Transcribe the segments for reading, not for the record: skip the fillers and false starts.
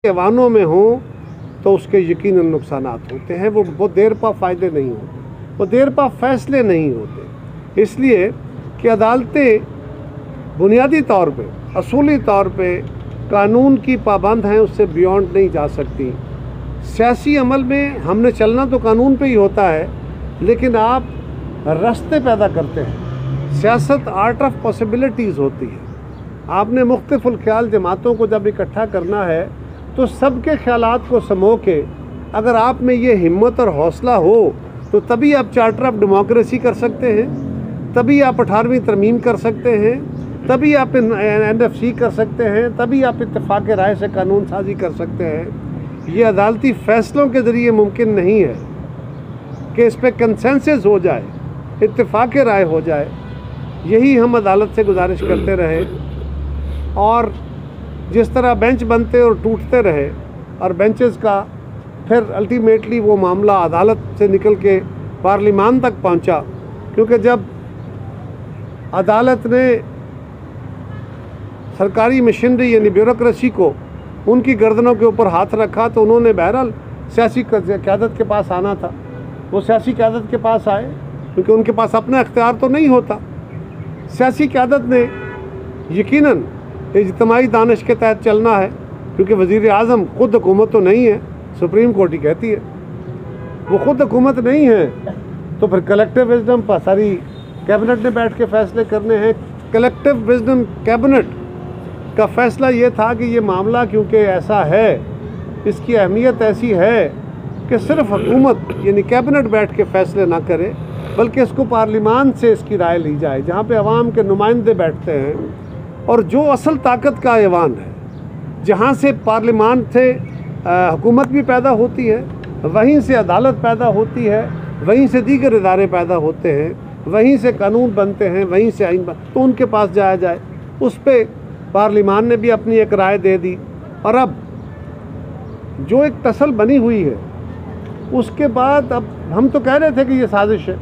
ऐवानों में हों तो उसके यकीनन नुकसानात होते हैं। वो देर पा फ़ायदे नहीं होते, वो देर पा फैसले नहीं होते, इसलिए कि अदालतें बुनियादी तौर पे, असूली तौर पे कानून की पाबंद हैं, उससे बियॉन्ड नहीं जा सकती। सियासी अमल में हमने चलना तो कानून पे ही होता है, लेकिन आप रास्ते पैदा करते हैं। सियासत आर्ट ऑफ पॉसिबिलिटीज़ होती है। आपने मुख्तलिफ़ुल ख्याल जमातों को जब इकट्ठा करना है तो सबके ख्यालात को समो के, अगर आप में ये हिम्मत और हौसला हो तो तभी आप चार्टर ऑफ डेमोक्रेसी कर सकते हैं, तभी आप 18वीं तरमीम कर सकते हैं, तभी आप NFC कर सकते हैं, तभी आप इत्तेफाक राय से कानून साजी कर सकते हैं। ये अदालती फ़ैसलों के ज़रिए मुमकिन नहीं है कि इस पर कंसेंसस हो जाए, इत्तेफाक राय हो जाए। यही हम अदालत से गुजारिश करते रहे, और जिस तरह बेंच बनते और टूटते रहे और बेंचेस का फिर अल्टीमेटली वो मामला अदालत से निकल के पार्लिमान तक पहुंचा, क्योंकि जब अदालत ने सरकारी मशीनरी यानी ब्यूरोक्रेसी को उनकी गर्दनों के ऊपर हाथ रखा तो उन्होंने बहरहाल सियासी क़यादत के पास आना था। वो सियासी क़यादत के पास आए क्योंकि उनके पास अपना इख्तियार तो नहीं होता। सियासी क़यादत ने यकीनन इज्तिमाई दानिश के तहत चलना है, क्योंकि वज़ीर आज़म ख़ुद हुकूमत तो नहीं है, सुप्रीम कोर्ट ही कहती है। वो ख़ुद हुकूमत नहीं है तो फिर कलेक्टिव विज़डम पर सारी कैबिनेट ने बैठ के फ़ैसले करने हैं। कलेक्टिव विज़डम कैबिनेट का फ़ैसला ये था कि ये मामला क्योंकि ऐसा है, इसकी अहमियत ऐसी है कि सिर्फ़ हुकूमत यानी कैबिनेट बैठ के फ़ैसले ना करे, बल्कि इसको पार्लिमान से इसकी राय ली जाए, जहाँ पे अवाम के नुमाइंदे बैठते हैं। और जो असल ताकत का ऐवान है, जहाँ से पार्लिमान से हुकूमत भी पैदा होती है, वहीं से अदालत पैदा होती है, वहीं से दीगर इदारे पैदा होते हैं, वहीं से कानून बनते हैं, वहीं से आइन तो उनके पास जाया जाए। उस पर पार्लिमान ने भी अपनी एक राय दे दी। और अब जो एक तसल बनी हुई है, उसके बाद अब हम तो कह रहे थे कि ये साजिश है,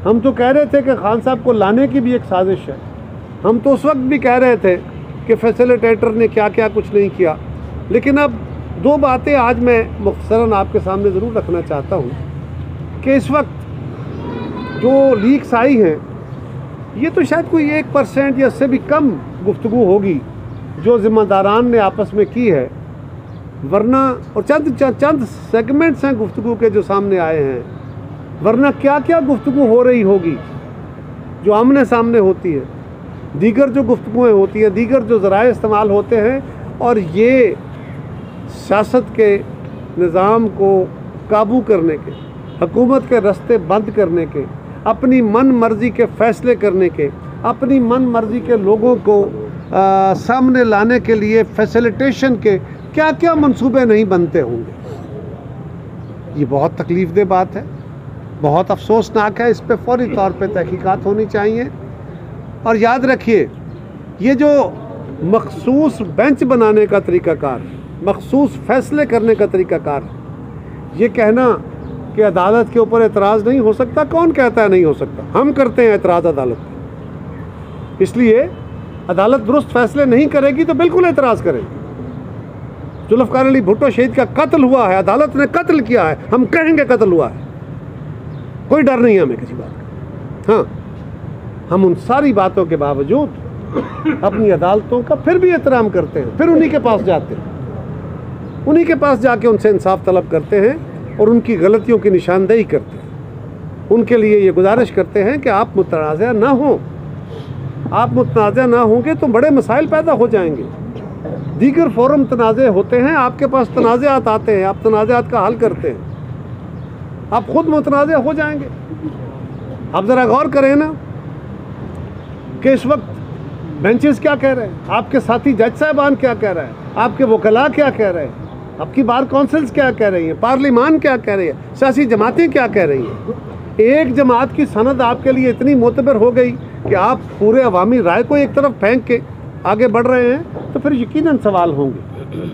हम तो कह रहे थे कि खान साहब को लाने की भी एक साजिश है, हम तो उस वक्त भी कह रहे थे कि फैसिलिटेटर ने क्या क्या कुछ नहीं किया। लेकिन अब दो बातें आज मैं मुख्तसरन आपके सामने ज़रूर रखना चाहता हूँ कि इस वक्त जो लीक्स आई हैं, ये तो शायद कोई 1% या उससे भी कम गुफ्तगू होगी जो ज़िम्मेदारान ने आपस में की है, वरना और चंद सेगमेंट्स हैं गुफ्तगू के जो सामने आए हैं, वरना क्या क्या गुफ्तगू हो रही होगी जो आमने सामने होती है, दीगर जो गुफ्तगूएँ होती हैं, दीगर जो ज़राए इस्तेमाल होते हैं। और ये सियासत के निज़ाम को काबू करने के, हुकूमत के रास्ते बंद करने के, अपनी मन मर्ज़ी के फ़ैसले करने के, अपनी मन मर्ज़ी के लोगों को सामने लाने के लिए फैसिलिटेशन के क्या क्या मंसूबे नहीं बनते होंगे। ये बहुत तकलीफ़देह बात है, बहुत अफसोसनाक है। इस पर फौरी तौर पे तहकीकात होनी चाहिए। और याद रखिए, ये जो मखसूस बेंच बनाने का तरीक़ाकार, मखसूस फ़ैसले करने का तरीक़ाकार, ये कहना कि अदालत के ऊपर एतराज़ नहीं हो सकता, कौन कहता है नहीं हो सकता? हम करते हैं एतराज़ अदालत पर। इसलिए अदालत दुरुस्त फ़ैसले नहीं करेगी तो बिल्कुल एतराज़ करेगी। जुल्फ़िकार अली भुट्टो शहीद का कत्ल हुआ है, अदालत ने कत्ल किया है, हम कहेंगे कत्ल हुआ है, कोई डर नहीं है हमें किसी बात का। हाँ, हम उन सारी बातों के बावजूद अपनी अदालतों का फिर भी एहतराम करते हैं, फिर उन्हीं के पास जाते हैं, उन्हीं के पास जाके उनसे इंसाफ तलब करते हैं और उनकी गलतियों की निशानदेही करते हैं। उनके लिए ये गुजारिश करते हैं कि आप मुतनाज़ा ना हों। आप मुतनाज़ा ना होंगे तो बड़े मसाइल पैदा हो जाएंगे। दीगर फोरम तनाज़े होते हैं, आपके पास तनाज़ात आते हैं, आप तनाज़ात का हल करते हैं, आप ख़ुद मुतनाज़ा हो जाएंगे। आप ज़रा गौर करें ना कि इस वक्त बेंचेस क्या कह रहे हैं, आपके साथी जज साहबान क्या कह रहे हैं, आपके वकला क्या कह रहे हैं, आपकी बार काउंसिल्स क्या कह रही हैं, पार्लिमान क्या कह रही है, सियासी जमातें क्या कह रही हैं। एक जमात की सनद आपके लिए इतनी मोतबर हो गई कि आप पूरे अवामी राय को एक तरफ फेंक के आगे बढ़ रहे हैं, तो फिर यकीनन सवाल होंगे,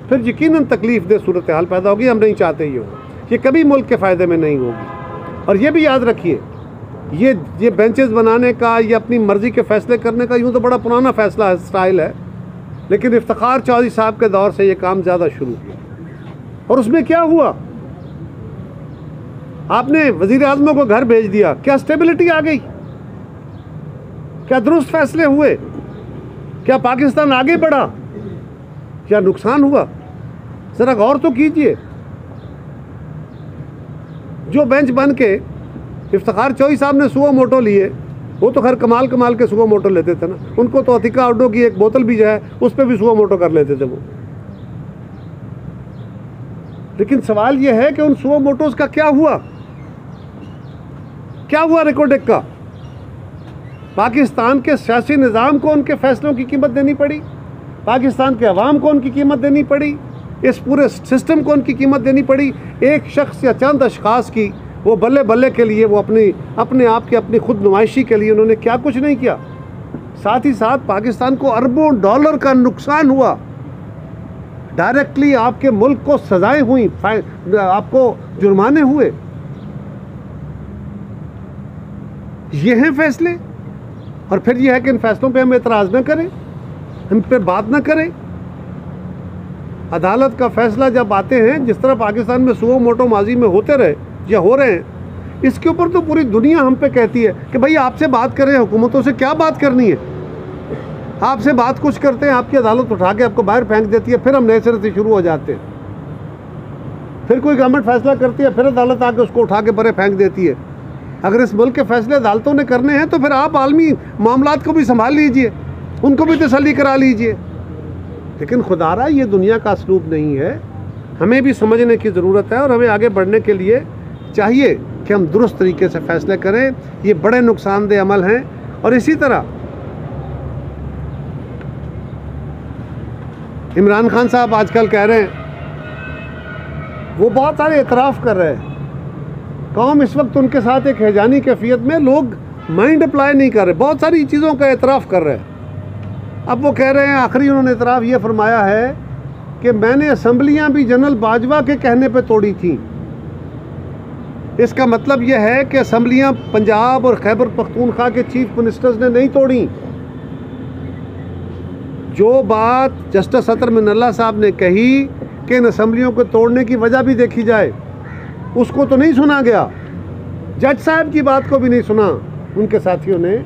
फिर यकीनन तकलीफ़देह सूरत हाल पैदा होगी। हम नहीं चाहते ये हो, ये कभी मुल्क के फ़ायदे में नहीं होगी। और ये भी याद रखिए, ये बेंचेस बनाने का, ये अपनी मर्ज़ी के फ़ैसले करने का यूँ तो बड़ा पुराना फ़ैसला है, स्टाइल है, लेकिन इफ्तिखार चौधरी साहब के दौर से ये काम ज़्यादा शुरू किया। और उसमें क्या हुआ, आपने वज़ीर आज़मों को घर भेज दिया, क्या स्टेबिलिटी आ गई, क्या दुरुस्त फैसले हुए, क्या पाकिस्तान आगे बढ़ा, क्या नुकसान हुआ? ज़रा गौर तो कीजिए। जो बेंच बन के इफ्तिखार चौधरी साहब ने सुओ मोटो लिए, वो तो खैर कमाल के सुओ मोटो लेते थे ना, उनको तो अतिका आउडो की एक बोतल भी जो है उस पर भी सुओ मोटो कर लेते थे वो। लेकिन सवाल ये है कि उन सुओ मोटोस का क्या हुआ, क्या हुआ रिकॉर्डिक का? पाकिस्तान के सियासी निज़ाम को उनके फैसलों की कीमत देनी पड़ी, पाकिस्तान के अवाम को उनकी कीमत देनी पड़ी, इस पूरे सिस्टम को उनकी कीमत देनी पड़ी। एक शख्स या चंद अशखास की वो बल्ले बल्ले के लिए, वो अपने आप की अपनी खुद नुमाइशी के लिए उन्होंने क्या कुछ नहीं किया। साथ ही साथ पाकिस्तान को अरबों डॉलर का नुकसान हुआ, डायरेक्टली आपके मुल्क को सजाएं हुई, आपको जुर्माने हुए। ये हैं फैसले, और फिर यह है कि इन फैसलों पे हम एतराज़ न करें, हम पे बात न करें। अदालत का फैसला जब आते हैं, जिस तरह पाकिस्तान में सुओ मोटो माजी में होते रहे या हो रहे हैं, इसके ऊपर तो पूरी दुनिया हम पे कहती है कि भाई आपसे बात करें, हुकूमतों से क्या बात करनी है। आपसे बात कुछ करते हैं, आपकी अदालत उठा के आपको बाहर फेंक देती है, फिर हम नए सिरे से शुरू हो जाते हैं। फिर कोई गवर्नमेंट फैसला करती है, फिर अदालत आके उसको उठा के परे फेंक देती है। अगर इस मुल्क के फैसले अदालतों ने करने हैं तो फिर आप आलमी मामलात को भी संभाल लीजिए, उनको भी तसल्ली करा लीजिए। लेकिन खुदारा ये दुनिया का असलूब नहीं है। हमें भी समझने की ज़रूरत है, और हमें आगे बढ़ने के लिए चाहिए कि हम दुरुस्त तरीके से फ़ैसले करें। ये बड़े नुकसानदेह अमल हैं। और इसी तरह इमरान खान साहब आजकल कह रहे हैं, वो बहुत सारे एतराफ़ कर रहे हैं। कौम इस वक्त उनके साथ एक हैजानी कैफियत में, लोग माइंड अप्लाई नहीं कर रहे, बहुत सारी चीज़ों का एतराफ़ कर रहे हैं। अब वो कह रहे हैं, आखिरी उन्होंने एतराफ़ ये फरमाया है कि मैंने असम्बलियाँ भी जनरल बाजवा के कहने पे तोड़ी थी। इसका मतलब यह है कि असम्बलियाँ पंजाब और खैबर पख्तूनख्वा के चीफ मिनिस्टर्स ने नहीं तोड़ी। जो बात जस्टिस अतर मिनल्ला साहब ने कही कि इन असम्बलियों को तोड़ने की वजह भी देखी जाए, उसको तो नहीं सुना गया। जज साहब की बात को भी नहीं सुना उनके साथियों ने।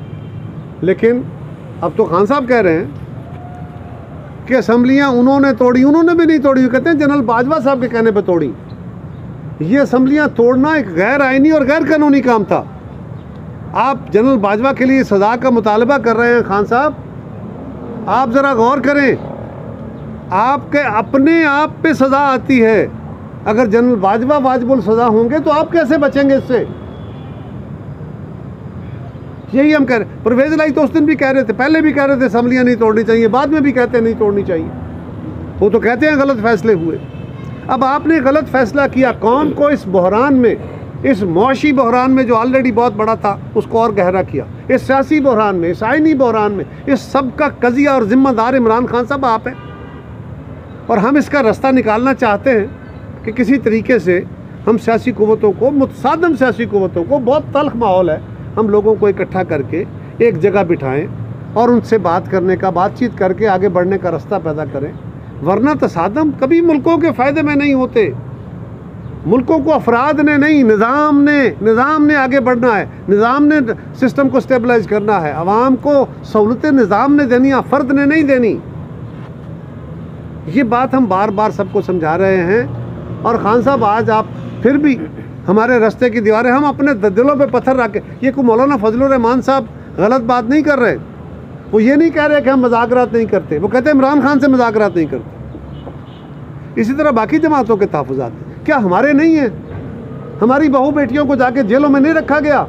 लेकिन अब तो खान साहब कह रहे हैं कि असम्बलियाँ उन्होंने तोड़ी, उन्होंने भी नहीं तोड़ी। कहते हैं जनरल बाजवा साहब के कहने पे तोड़ी। ये असम्बलियाँ तोड़ना एक गैर आइनी और गैर कानूनी काम था। आप जनरल बाजवा के लिए सज़ा का मुतालबा कर रहे हैं खान साहब, आप ज़रा गौर करें। आपके अपने आप पे सज़ा आती है। अगर जनरल बाजवा वाजिबुल सज़ा होंगे तो आप कैसे बचेंगे इससे? यही हम कह रहे हैं। परवेज़ इलाही तो उस दिन भी कह रहे थे, पहले भी कह रहे थे असम्बलियाँ नहीं तोड़नी चाहिए, बाद में भी कहते हैं नहीं तोड़नी चाहिए। वो तो कहते हैं गलत फैसले हुए। अब आपने गलत फैसला किया, कौम को इस बहरान में, इस मौशी बहरान में जो ऑलरेडी बहुत बड़ा था, उसको और गहरा किया। इस सियासी बहरान में, इस आइनी बहरान में, इस सब का कज़िया और ज़िम्मेदार इमरान खान साहब आप हैं। और हम इसका रास्ता निकालना चाहते हैं कि किसी तरीके से हम सियासी क़ुव्वतों को, मुतसादम सियासी क़ुव्वतों को, बहुत तल्ख़ माहौल है, हम लोगों को इकट्ठा करके एक जगह बिठाएं और उनसे बात करने का, बातचीत करके आगे बढ़ने का रास्ता पैदा करें। वरना तसादम कभी मुल्कों के फ़ायदे में नहीं होते। मुल्कों को अफराद ने नहीं, निज़ाम ने आगे बढ़ना है, निज़ाम ने सिस्टम को स्टेबलाइज करना है। अवाम को सहूलतें निज़ाम ने देनी है, फ़र्द ने नहीं देनी। ये बात हम बार बार सबको समझा रहे हैं। और खान साहब आज आप फिर भी हमारे रास्ते की दीवारें, हम अपने दिलों पे पत्थर रख के, ये कोई मौलाना फजलुर रहमान साहब गलत बात नहीं कर रहे। वो ये नहीं कह रहे कि हम मज़ाकरात नहीं करते, वो कहते हैं इमरान खान से मज़ाकरात नहीं करते। इसी तरह बाकी जमातों के तहफ़्फ़ुज़ात क्या हमारे नहीं हैं? हमारी बहू बेटियों को जाके जेलों में नहीं रखा गया,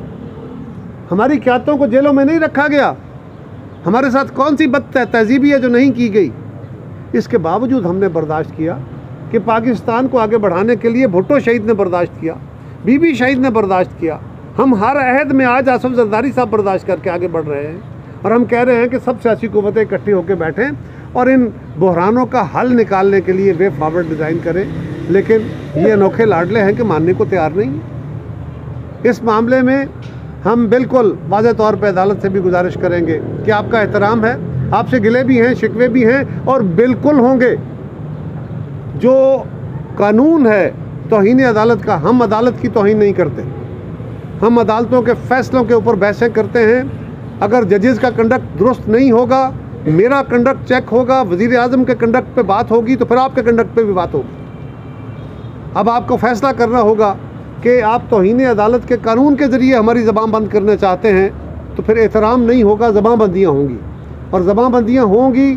हमारी क़यादतों को जेलों में नहीं रखा गया। हमारे साथ कौन सी बद तहज़ीबी है जो नहीं की गई? इसके बावजूद हमने बर्दाश्त किया कि पाकिस्तान को आगे बढ़ाने के लिए भुट्टो शहीद ने बर्दाश्त किया, बीबी शहीद ने बर्दाश्त किया। हम हर अहद में आज आसफ जरदारी साहब बर्दाश्त करके आगे बढ़ रहे हैं। और हम कह रहे हैं कि सब सियासी क़ुव्वतें इकट्ठी होकर बैठें और इन बहरानों का हल निकालने के लिए वे फॉरवर्ड डिज़ाइन करें। लेकिन ये अनोखे लाडले हैं कि मानने को तैयार नहीं। इस मामले में हम बिल्कुल वाज़ेह तौर पर अदालत से भी गुजारिश करेंगे कि आपका एहतराम है, आपसे गिले भी हैं, शिकवे भी हैं और बिल्कुल होंगे। जो कानून है तौहीन अदालत का, हम अदालत की तौहीन नहीं करते, हम अदालतों के फैसलों के ऊपर बहसें करते हैं। अगर जजेस का कंडक्ट दुरुस्त नहीं होगा, मेरा कंडक्ट चेक होगा, वज़ीर आज़म के कंडक्ट पे बात होगी तो फिर आपके कंडक्ट पे भी बात होगी। अब आपको फैसला करना होगा कि आप तौहीन अदालत के कानून के ज़रिए हमारी ज़बान बंद करना चाहते हैं, तो फिर एहतराम नहीं होगा, ज़बान बंदियाँ होंगी, और ज़बान बंदियाँ होंगी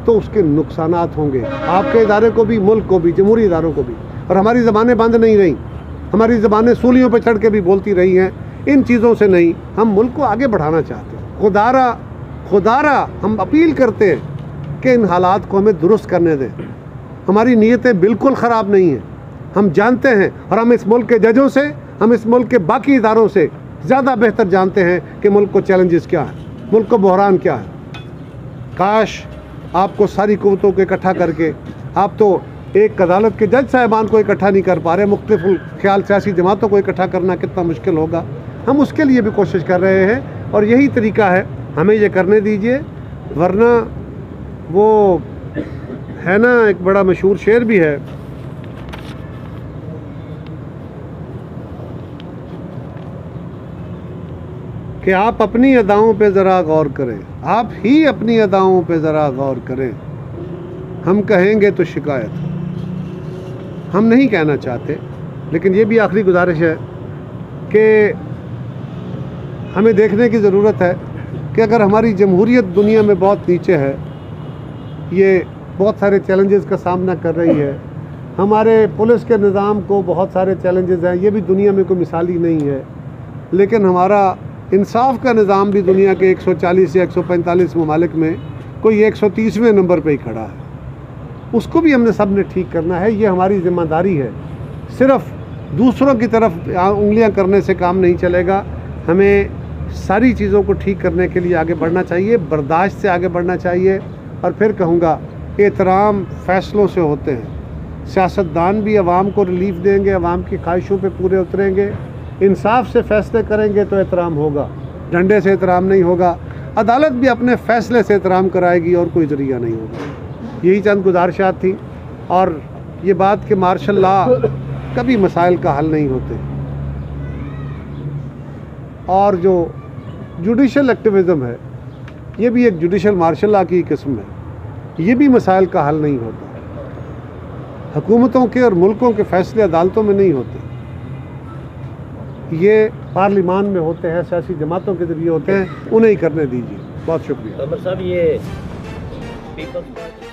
तो उसके नुकसानात होंगे आपके इदारे को भी, मुल्क को भी, जमहूरी इदारों को भी। और हमारी ज़बानें बंद नहीं रहीं, हमारी ज़बानें सूलियों पर चढ़ के भी बोलती रही हैं। इन चीज़ों से नहीं, हम मुल्क को आगे बढ़ाना चाहते हैं। खुदारा हम अपील करते हैं कि इन हालात को हमें दुरुस्त करने दें। हमारी नीयतें बिल्कुल ख़राब नहीं हैं, हम जानते हैं, और हम इस मुल्क के जजों से, हम इस मुल्क के बाकी इदारों से ज़्यादा बेहतर जानते हैं कि मुल्क को चैलेंजेस क्या है, मुल्क को बहरान क्या है। काश आपको सारी क़ुव्वतों को इकट्ठा करके, आप तो एक अदालत के जज साहिबान को इकट्ठा नहीं कर पा रहे, मुख्तलिफ़ ख्याल सियासी जमातों को इकट्ठा करना कितना मुश्किल होगा। हम उसके लिए भी कोशिश कर रहे हैं और यही तरीका है, हमें ये करने दीजिए। वरना वो है ना, एक बड़ा मशहूर शेर भी है कि आप अपनी अदाओं पे ज़रा गौर करें, आप ही अपनी अदाओं पे ज़रा गौर करें, हम कहेंगे तो शिकायत। हम नहीं कहना चाहते, लेकिन ये भी आखिरी गुजारिश है कि हमें देखने की ज़रूरत है कि अगर हमारी जमहूरियत दुनिया में बहुत नीचे है, ये बहुत सारे चैलेंजेस का सामना कर रही है, हमारे पुलिस के निज़ाम को बहुत सारे चैलेंजेस हैं, ये भी दुनिया में कोई मिसाली नहीं है, लेकिन हमारा इंसाफ का निज़ाम भी दुनिया के 140 या 145 ममालिक में कोई 130वें नंबर पे ही खड़ा है। उसको भी हमने सब ने ठीक करना है, ये हमारी ज़िम्मेदारी है। सिर्फ़ दूसरों की तरफ उंगलियां करने से काम नहीं चलेगा, हमें सारी चीज़ों को ठीक करने के लिए आगे बढ़ना चाहिए, बर्दाश्त से आगे बढ़ना चाहिए। और फिर कहूँगा, एहतराम फ़ैसलों से होते हैं। सियासतदान भी आवाम को रिलीफ देंगे, आवाम की ख्वाहिशों पे पूरे उतरेंगे, इंसाफ से फ़ैसले करेंगे तो एहतराम होगा, डंडे से एहतराम नहीं होगा। अदालत भी अपने फ़ैसले से एहतराम कराएगी और कोई ज़रिया नहीं होगा। यही चंद गुजारिशात थी। और ये बात कि मार्शल लॉ कभी मसाइल का हल नहीं होते, और जो जुडिशल एक्टिविज़म है ये भी एक जुडिशल मार्शल लॉ की किस्म है, ये भी मसाइल का हल नहीं होता। हुकूमतों के और मुल्कों के फ़ैसले अदालतों में नहीं होते, ये पार्लिमान में होते हैं, सियासी जमातों के ज़रिए होते हैं, उन्हें ही करने दीजिए। बहुत शुक्रिया। साहब, ये पीपल्स पार्टी